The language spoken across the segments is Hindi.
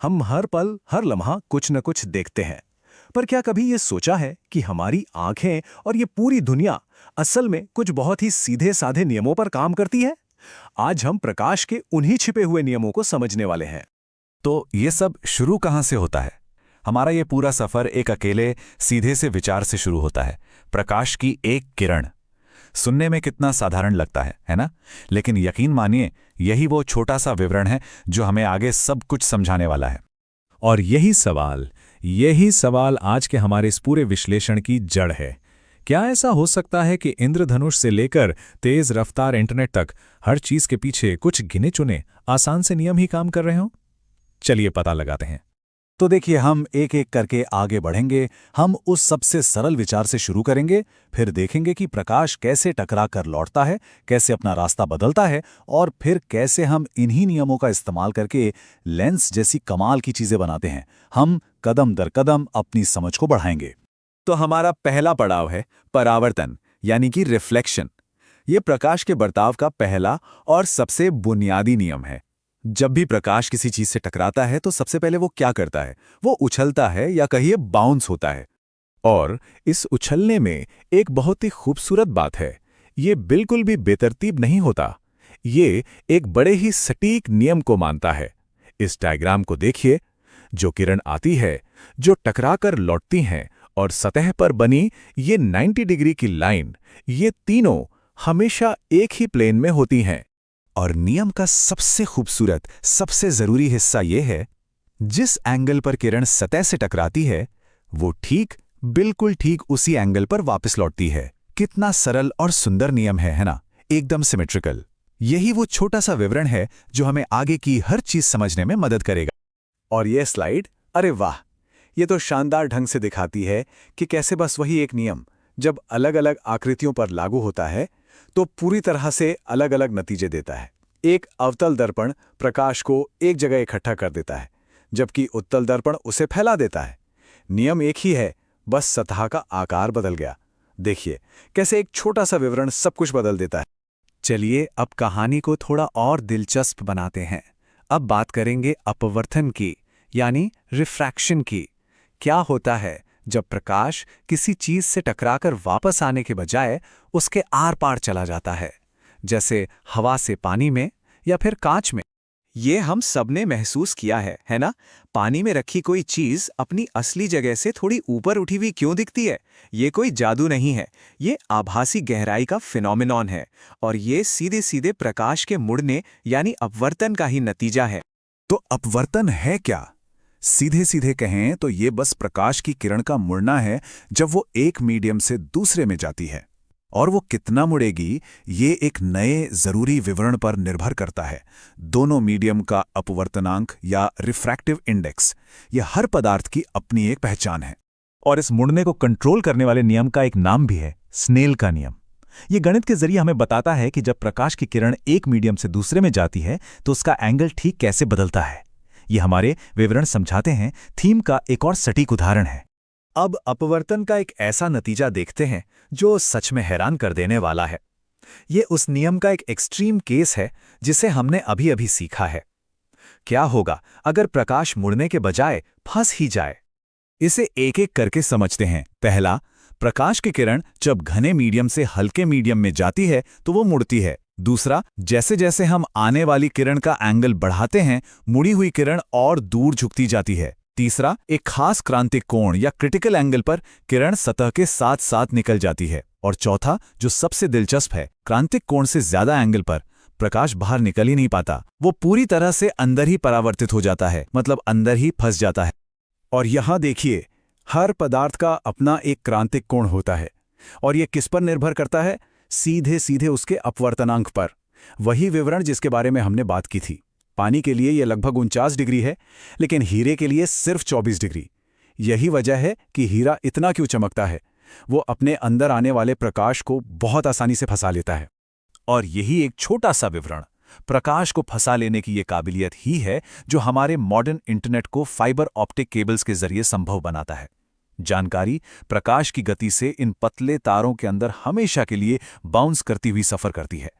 हम हर पल, हर लम्हा कुछ न कुछ देखते हैं। पर क्या कभी ये सोचा है कि हमारी आंखें और ये पूरी दुनिया असल में कुछ बहुत ही सीधे-साधे नियमों पर काम करती है? आज हम प्रकाश के उन्हीं छिपे हुए नियमों को समझने वाले हैं। तो ये सब शुरू कहाँ से होता है? हमारा ये पूरा सफर एक अकेले सीधे से विचार से शुरू होता है, प्रकाश की एक किरण। सुनने में कितना साधारण लगता है ना? लेकिन यकीन मानिए, यही वो छोटा सा विवरण है जो हमें आगे सब कुछ समझाने वाला है। और यही सवाल आज के हमारे इस पूरे विश्लेषण की जड़ है। क्या ऐसा हो सकता है कि इंद्रधनुष से लेकर तेज रफ्तार इंटरनेट तक हर चीज के पीछे कुछ गिने चुने आसान से नियम ही काम कर रहे हों? चलिए पता लगाते हैं। तो देखिए, हम एक एक करके आगे बढ़ेंगे। हम उस सबसे सरल विचार से शुरू करेंगे, फिर देखेंगे कि प्रकाश कैसे टकरा कर लौटता है, कैसे अपना रास्ता बदलता है, और फिर कैसे हम इन्हीं नियमों का इस्तेमाल करके लेंस जैसी कमाल की चीजें बनाते हैं। हम कदम दर कदम अपनी समझ को बढ़ाएंगे। तो हमारा पहला पड़ाव है परावर्तन, यानी कि रिफ्लेक्शन। ये प्रकाश के बर्ताव का पहला और सबसे बुनियादी नियम है। जब भी प्रकाश किसी चीज से टकराता है तो सबसे पहले वो क्या करता है? वो उछलता है, या कहिए बाउंस होता है। और इस उछलने में एक बहुत ही खूबसूरत बात है, ये बिल्कुल भी बेतरतीब नहीं होता। ये एक बड़े ही सटीक नियम को मानता है। इस डायग्राम को देखिए। जो किरण आती है, जो टकराकर लौटती हैं और सतह पर बनी ये 90 डिग्री की लाइन, ये तीनों हमेशा एक ही प्लेन में होती हैं। और नियम का सबसे खूबसूरत, सबसे जरूरी हिस्सा यह है, जिस एंगल पर किरण सतह से टकराती है, वो बिल्कुल ठीक उसी एंगल पर वापस लौटती है। कितना सरल और सुंदर नियम है ना? एकदम सिमेट्रिकल। यही वो छोटा सा विवरण है जो हमें आगे की हर चीज समझने में मदद करेगा। और ये स्लाइड, अरे वाह, ये तो शानदार ढंग से दिखाती है कि कैसे बस वही एक नियम जब अलग अलग आकृतियों पर लागू होता है तो पूरी तरह से अलग अलग नतीजे देता है। एक अवतल दर्पण प्रकाश को एक जगह इकट्ठा कर देता है, जबकि उत्तल दर्पण उसे फैला देता है। नियम एक ही है, बस सतह का आकार बदल गया। देखिए कैसे एक छोटा सा विवरण सब कुछ बदल देता है। चलिए अब कहानी को थोड़ा और दिलचस्प बनाते हैं। अब बात करेंगे अपवर्तन की, यानी रिफ्रैक्शन की। क्या होता है जब प्रकाश किसी चीज से टकराकर वापस आने के बजाय उसके आर पार चला जाता है, जैसे हवा से पानी में या फिर कांच में? ये हम सबने महसूस किया है ना? पानी में रखी कोई चीज अपनी असली जगह से थोड़ी ऊपर उठी हुई क्यों दिखती है? ये कोई जादू नहीं है, ये आभासी गहराई का फिनोमेनॉन है, और ये सीधे सीधे प्रकाश के मुड़ने यानी अपवर्तन का ही नतीजा है। तो अपवर्तन है क्या? सीधे सीधे कहें तो ये बस प्रकाश की किरण का मुड़ना है जब वो एक मीडियम से दूसरे में जाती है। और वो कितना मुड़ेगी, ये एक नए जरूरी विवरण पर निर्भर करता है। दोनों मीडियम का अपवर्तनांक या रिफ्रैक्टिव इंडेक्स, ये हर पदार्थ की अपनी एक पहचान है। और इस मुड़ने को कंट्रोल करने वाले नियम का एक नाम भी है, स्नेल का नियम। ये गणित के जरिए हमें बताता है कि जब प्रकाश की किरण एक मीडियम से दूसरे में जाती है तो उसका एंगल ठीक कैसे बदलता है। ये हमारे विवरण समझाते हैं। थीम का एक और सटीक उदाहरण है। अब अपवर्तन का एक ऐसा नतीजा देखते हैं जो सच में हैरान कर देने वाला है। ये उस नियम का एक एक्सट्रीम केस है जिसे हमने अभी अभी सीखा है। क्या होगा अगर प्रकाश मुड़ने के बजाय फंस ही जाए? इसे एक एक करके समझते हैं। पहला, प्रकाश की किरण जब घने मीडियम से हल्के मीडियम में जाती है तो वो मुड़ती है। दूसरा, जैसे जैसे हम आने वाली किरण का एंगल बढ़ाते हैं, मुड़ी हुई किरण और दूर झुकती जाती है। तीसरा, एक खास क्रांतिक कोण या क्रिटिकल एंगल पर किरण सतह के साथ साथ निकल जाती है। और चौथा, जो सबसे दिलचस्प है, क्रांतिक कोण से ज्यादा एंगल पर प्रकाश बाहर निकल ही नहीं पाता, वो पूरी तरह से अंदर ही परावर्तित हो जाता है, मतलब अंदर ही फंस जाता है। और यहां देखिए, हर पदार्थ का अपना एक क्रांतिक कोण होता है, और यह किस पर निर्भर करता है? सीधे सीधे उसके अपवर्तनांक पर। वही विवरण जिसके बारे में हमने बात की थी। पानी के लिए यह लगभग 49 डिग्री है, लेकिन हीरे के लिए सिर्फ 24 डिग्री। यही वजह है कि हीरा इतना क्यों चमकता है। वो अपने अंदर आने वाले प्रकाश को बहुत आसानी से फंसा लेता है। और यही एक छोटा सा विवरण प्रकाश को फंसा लेने की ये काबिलियत ही है जो हमारे मॉडर्न इंटरनेट को फाइबर ऑप्टिक केबल्स के जरिए संभव बनाता है। जानकारी प्रकाश की गति से इन पतले तारों के अंदर हमेशा के लिए बाउंस करती हुई सफर करती है।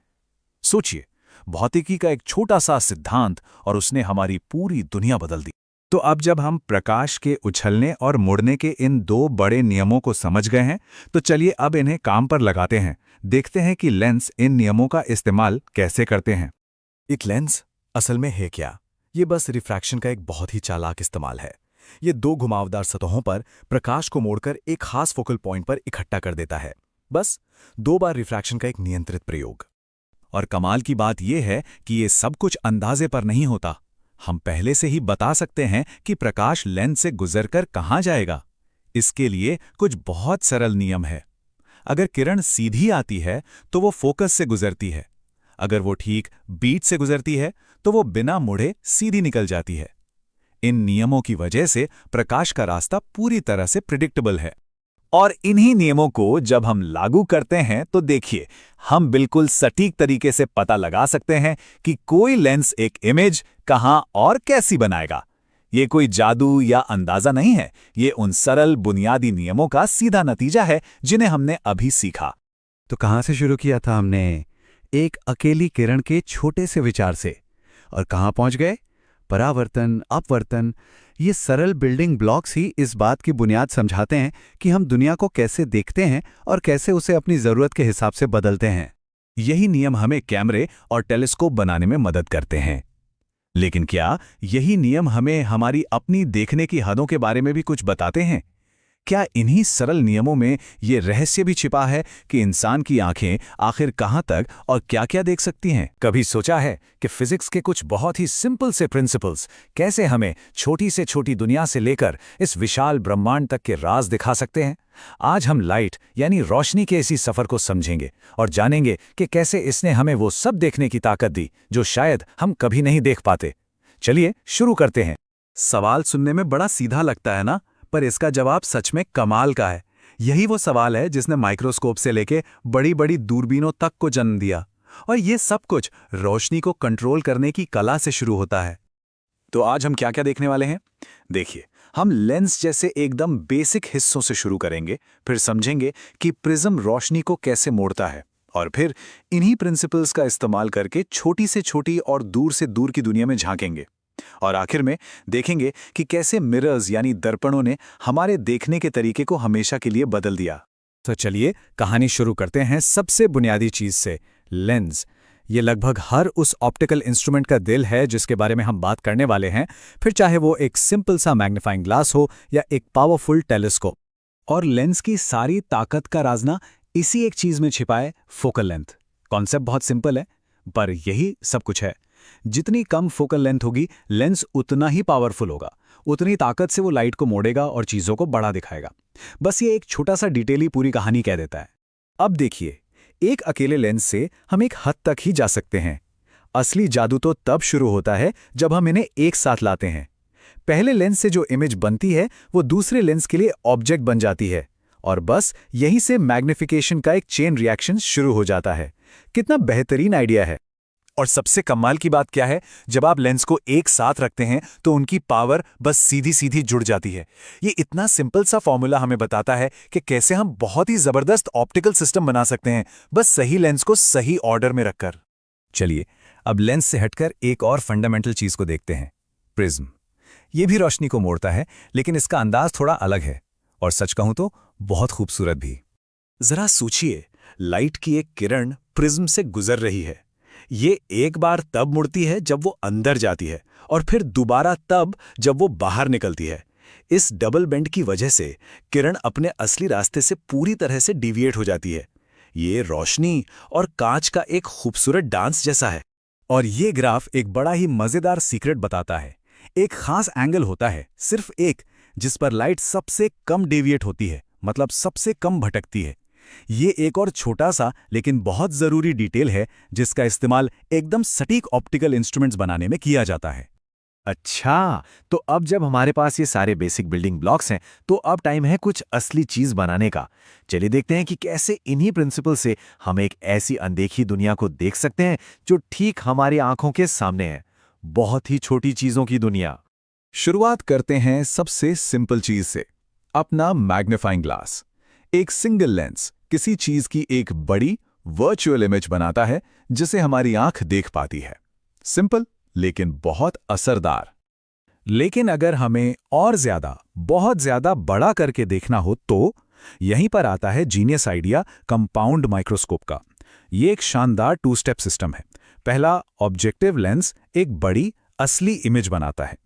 सोचिए, भौतिकी का एक छोटा सा सिद्धांत और उसने हमारी पूरी दुनिया बदल दी। तो अब जब हम प्रकाश के उछलने और मुड़ने के इन दो बड़े नियमों को समझ गए हैं, तो चलिए अब इन्हें काम पर लगाते हैं। देखते हैं कि लेंस इन नियमों का इस्तेमाल कैसे करते हैं। एक लेंस असल में है क्या? ये बस रिफ्रैक्शन का एक बहुत ही चालाक इस्तेमाल है। ये दो घुमावदार सतहों पर प्रकाश को मोड़कर एक खास फोकल पॉइंट पर इकट्ठा कर देता है। बस 2 बार रिफ्रैक्शन का एक नियंत्रित प्रयोग। और कमाल की बात यह है कि ये सब कुछ अंदाजे पर नहीं होता। हम पहले से ही बता सकते हैं कि प्रकाश लेंस से गुजरकर कहाँ जाएगा। इसके लिए कुछ बहुत सरल नियम है। अगर किरण सीधी आती है तो वो फोकस से गुजरती है। अगर वो ठीक बीट से गुजरती है तो वो बिना मुड़े सीधी निकल जाती है। इन नियमों की वजह से प्रकाश का रास्ता पूरी तरह से प्रिडिक्टेबल है। और इन्हीं नियमों को जब हम लागू करते हैं तो देखिए, हम बिल्कुल सटीक तरीके से पता लगा सकते हैं कि कोई लेंस एक इमेज कहां और कैसी बनाएगा। ये कोई जादू या अंदाजा नहीं है, ये उन सरल बुनियादी नियमों का सीधा नतीजा है जिन्हें हमने अभी सीखा। तो कहाँ से शुरू किया था हमने? एक अकेली किरण के छोटे से विचार से। और कहाँ पहुँच गए? परावर्तन, अपवर्तन। ये सरल बिल्डिंग ब्लॉक्स ही इस बात की बुनियाद समझाते हैं कि हम दुनिया को कैसे देखते हैं और कैसे उसे अपनी ज़रूरत के हिसाब से बदलते हैं। यही नियम हमें कैमरे और टेलीस्कोप बनाने में मदद करते हैं। लेकिन क्या यही नियम हमें हमारी अपनी देखने की हदों के बारे में भी कुछ बताते हैं? क्या इन्हीं सरल नियमों में ये रहस्य भी छिपा है कि इंसान की आंखें आखिर कहाँ तक और क्या-क्या देख सकती हैं? कभी सोचा है कि फिजिक्स के कुछ बहुत ही सिंपल से प्रिंसिपल्स कैसे हमें छोटी से छोटी दुनिया से लेकर इस विशाल ब्रह्मांड तक के राज दिखा सकते हैं? आज हम लाइट यानी रोशनी के इसी सफर को समझेंगे और जानेंगे कि कैसे इसने हमें वो सब देखने की ताकत दी जो शायद हम कभी नहीं देख पाते। चलिए शुरू करते हैं। सवाल सुनने में बड़ा सीधा लगता है ना, पर इसका जवाब सच में कमाल का है। यही वो सवाल है जिसने माइक्रोस्कोप से लेके बड़ी-बड़ी दूरबीनों तक को जन्म दिया। और ये सब कुछ रोशनी को कंट्रोल करने की कला से शुरू होता है। तो आज हम क्या-क्या देखने वाले हैं? देखिए, हम लेंस जैसे एकदम बेसिक हिस्सों से शुरू करेंगे, फिर समझेंगे कि प्रिज्म रोशनी को कैसे मोड़ता है, और फिर इन्हीं प्रिंसिपल्स का इस्तेमाल करके छोटी से छोटी और दूर से दूर की दुनिया में झांकेंगे। और आखिर में देखेंगे कि कैसे मिरर्स यानी दर्पणों ने हमारे देखने के तरीके को हमेशा के लिए बदल दिया। तो चलिए कहानी शुरू करते हैं सबसे बुनियादी चीज से, लेंस। ये लगभग हर उस ऑप्टिकल इंस्ट्रूमेंट का दिल है जिसके बारे में हम बात करने वाले हैं, फिर चाहे वो एक सिंपल सा मैग्नीफाइंग ग्लास हो या एक पावरफुल टेलीस्कोप। और लेंस की सारी ताकत का राज ना इसी एक चीज में छिपा है, फोकल लेंथ। कॉन्सेप्ट बहुत सिंपल है, पर यही सब कुछ है। जितनी कम फोकल लेंथ होगी, लेंस उतना ही पावरफुल होगा, उतनी ताकत से वो लाइट को मोड़ेगा और चीजों को बड़ा दिखाएगा। बस ये एक छोटा सा डिटेल ही पूरी कहानी कह देता है। अब देखिए, एक अकेले लेंस से हम एक हद तक ही जा सकते हैं। असली जादू तो तब शुरू होता है जब हम इन्हें एक साथ लाते हैं। पहले लेंस से जो इमेज बनती है वो दूसरे लेंस के लिए ऑब्जेक्ट बन जाती है, और बस यहीं से मैग्निफिकेशन का एक चेन रिएक्शन शुरू हो जाता है। कितना बेहतरीन आइडिया है। और सबसे कमाल की बात क्या है, जब आप लेंस को एक साथ रखते हैं तो उनकी पावर बस सीधी सीधी जुड़ जाती है। ये इतना सिंपल सा फॉर्मूला हमें बताता है कि कैसे हम बहुत ही जबरदस्त ऑप्टिकल सिस्टम बना सकते हैं, बस सही लेंस को सही ऑर्डर में रखकर। चलिए अब लेंस से हटकर एक और फंडामेंटल चीज को देखते हैं, प्रिज्म। ये भी रोशनी को मोड़ता है, लेकिन इसका अंदाज थोड़ा अलग है, और सच कहूं तो बहुत खूबसूरत भी। जरा सोचिए, लाइट की एक किरण प्रिज्म से गुजर रही है। ये एक बार तब मुड़ती है जब वो अंदर जाती है, और फिर दोबारा तब जब वो बाहर निकलती है। इस डबल बेंड की वजह से किरण अपने असली रास्ते से पूरी तरह से डिविएट हो जाती है। ये रोशनी और कांच का एक खूबसूरत डांस जैसा है। और ये ग्राफ एक बड़ा ही मजेदार सीक्रेट बताता है। एक खास एंगल होता है, सिर्फ एक, जिस पर लाइट सबसे कम डेविएट होती है, मतलब सबसे कम भटकती है। ये एक और छोटा सा लेकिन बहुत जरूरी डिटेल है जिसका इस्तेमाल एकदम सटीक ऑप्टिकल इंस्ट्रूमेंट्स बनाने में किया जाता है। अच्छा, तो अब जब हमारे पास ये सारे बेसिक बिल्डिंग ब्लॉक्स हैं, तो अब टाइम है कुछ असली चीज बनाने का। चलिए देखते हैं कि कैसे इन्हीं प्रिंसिपल से हम एक ऐसी अनदेखी दुनिया को देख सकते हैं जो ठीक हमारी आंखों के सामने है। बहुत ही छोटी चीजों की दुनिया। शुरुआत करते हैं सबसे सिंपल चीज से, अपना मैग्नीफाइंग ग्लास। एक सिंगल लेंस किसी चीज की एक बड़ी वर्चुअल इमेज बनाता है जिसे हमारी आंख देख पाती है। सिंपल लेकिन बहुत असरदार। लेकिन अगर हमें और ज्यादा, बहुत ज्यादा बड़ा करके देखना हो तो यहीं पर आता है जीनियस आइडिया कंपाउंड माइक्रोस्कोप का। ये एक शानदार 2 स्टेप सिस्टम है। पहला, ऑब्जेक्टिव लेंस एक बड़ी असली इमेज बनाता है।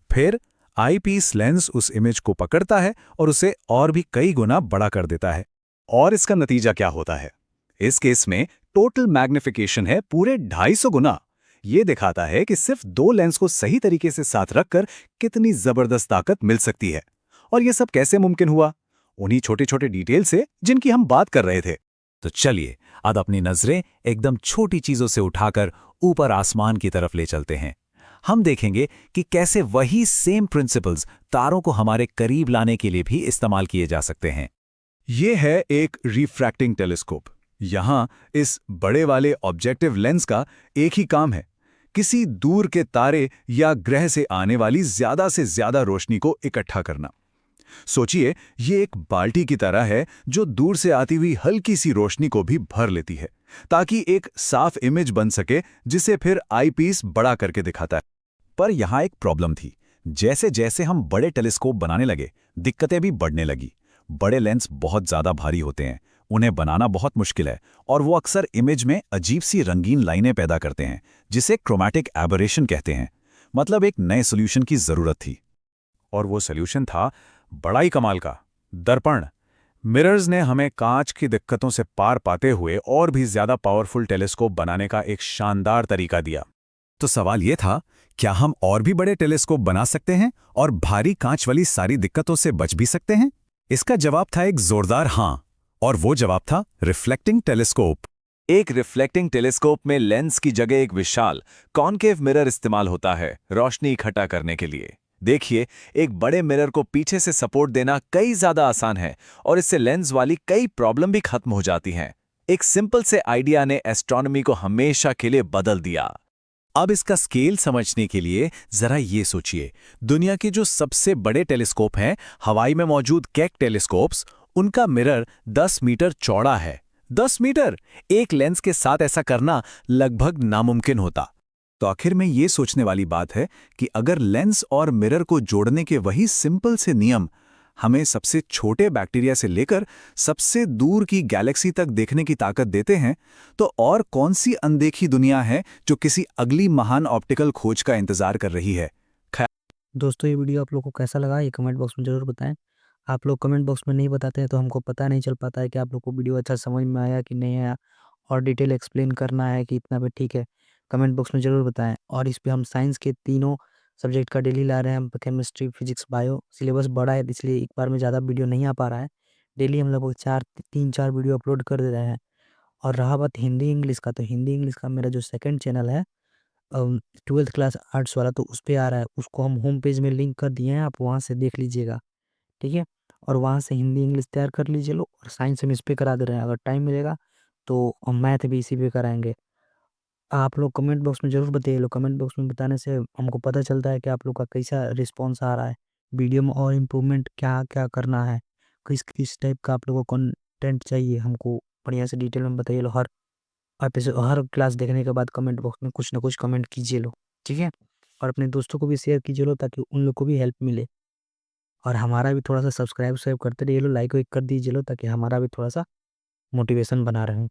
फिर आईपीस लेंस उस इमेज को पकड़ता है और उसे और भी कई गुना बड़ा कर देता है। और इसका नतीजा क्या होता है? इस केस में टोटल मैग्निफिकेशन है पूरे 250 गुना। ये दिखाता है कि सिर्फ 2 लेंस को सही तरीके से साथ रखकर कितनी जबरदस्त ताकत मिल सकती है। और ये सब कैसे मुमकिन हुआ? उन्हीं छोटे छोटे डिटेल से जिनकी हम बात कर रहे थे। तो चलिए अब अपनी नजरें एकदम छोटी चीजों से उठाकर ऊपर आसमान की तरफ ले चलते हैं। हम देखेंगे कि कैसे वही सेम प्रिंसिपल्स तारों को हमारे करीब लाने के लिए भी इस्तेमाल किए जा सकते हैं। ये है एक रिफ्रैक्टिंग टेलीस्कोप। यहां इस बड़े वाले ऑब्जेक्टिव लेंस का एक ही काम है, किसी दूर के तारे या ग्रह से आने वाली ज्यादा से ज्यादा रोशनी को इकट्ठा करना। सोचिए, ये एक बाल्टी की तरह है जो दूर से आती हुई हल्की सी रोशनी को भी भर लेती है, ताकि एक साफ इमेज बन सके जिसे फिर आईपीस बड़ा करके दिखाता है। पर यहां एक प्रॉब्लम थी। जैसे जैसे हम बड़े टेलीस्कोप बनाने लगे, दिक्कतें भी बढ़ने लगी। बड़े लेंस बहुत ज्यादा भारी होते हैं, उन्हें बनाना बहुत मुश्किल है और वो अक्सर इमेज में अजीब सी रंगीन लाइनें पैदा करते हैं, जिसे क्रोमैटिक एबरेशन कहते हैं। मतलब एक नए सोल्यूशन की जरूरत थी। और वो सोल्यूशन था बड़ा ही कमाल का, दर्पण। मिरर्स ने हमें कांच की दिक्कतों से पार पाते हुए और भी ज्यादा पावरफुल टेलीस्कोप बनाने का एक शानदार तरीका दिया। तो सवाल ये था, क्या हम और भी बड़े टेलीस्कोप बना सकते हैं और भारी कांच वाली सारी दिक्कतों से बच भी सकते हैं? इसका जवाब था एक जोरदार हां, और वो जवाब था रिफ्लेक्टिंग टेलीस्कोप। एक रिफ्लेक्टिंग टेलीस्कोप में लेंस की जगह एक विशाल कॉन्केव मिरर इस्तेमाल होता है रोशनी इकट्ठा करने के लिए। देखिए, एक बड़े मिरर को पीछे से सपोर्ट देना कई ज्यादा आसान है और इससे लेंस वाली कई प्रॉब्लम भी खत्म हो जाती हैं। एक सिंपल से आइडिया ने एस्ट्रोनॉमी को हमेशा के लिए बदल दिया। अब इसका स्केल समझने के लिए जरा ये सोचिए, दुनिया के जो सबसे बड़े टेलीस्कोप हैं, हवाई में मौजूद केक टेलीस्कोप्स, उनका मिरर 10 मीटर चौड़ा है। 10 मीटर! एक लेंस के साथ ऐसा करना लगभग नामुमकिन होता। तो आखिर में ये सोचने वाली बात है कि अगर लेंस और मिरर को जोड़ने के वही सिंपल से नियम हमें सबसे छोटे बैक्टीरिया से लेकर सबसे दूर की गैलेक्सी तक देखने की ताकत देते हैं, तो और कौन सी अनदेखी दुनिया है जो किसी अगली महान ऑप्टिकल खोज का इंतजार कर रही है। दोस्तों, ये वीडियो आप लोगों को कैसा लगा ये कमेंट बॉक्स में ज़रूर बताएं। आप लोग कमेंट बॉक्स में नहीं बताते हैं तो हमको पता नहीं चल पाता है कि आप लोग को वीडियो अच्छा समझ में आया कि नहीं आया, और डिटेल एक्सप्लेन करना है कि इतना पे ठीक है। कमेंट बॉक्स में ज़रूर बताएं। और इस पे हम साइंस के तीनों सब्जेक्ट का डेली ला रहे हैं। हम केमिस्ट्री, फिजिक्स, बायो। सिलेबस बड़ा है इसलिए एक बार में ज़्यादा वीडियो नहीं आ पा रहा है। डेली हम लगभग 3-4 वीडियो अपलोड कर दे रहे हैं। और रहा बात हिंदी इंग्लिश का, तो हिंदी इंग्लिश का मेरा जो सेकंड चैनल है 12th क्लास आर्ट्स वाला, तो उस पे आ रहा है। उसको हम होम पेज में लिंक कर दिए हैं, आप वहाँ से देख लीजिएगा, ठीक है। और वहाँ से हिंदी इंग्लिश तैयार कर लीजिए लो। और साइंस हम इस पे करा दे रहे हैं। अगर टाइम मिलेगा तो हम मैथ भी इसी पे कराएंगे। आप लोग कमेंट बॉक्स में ज़रूर बताइए लो। कमेंट बॉक्स में बताने से हमको पता चलता है कि आप लोग का कैसा रिस्पॉन्स आ रहा है, वीडियो में और इम्प्रूवमेंट क्या क्या करना है, किस किस टाइप का आप लोगों को कंटेंट चाहिए, हमको बढ़िया से डिटेल में बताइए लो। हर एपिसोड, हर क्लास देखने के बाद कमेंट बॉक्स में कुछ ना कुछ कमेंट कीजिए लो, ठीक है। और अपने दोस्तों को भी शेयर कीजिए लो ताकि उन लोग को भी हेल्प मिले। और हमारा भी थोड़ा सा सब्सक्राइब करते रहिए लो, लाइक वाइक कर दीजिए लो ताकि हमारा भी थोड़ा सा मोटिवेशन बना रहे।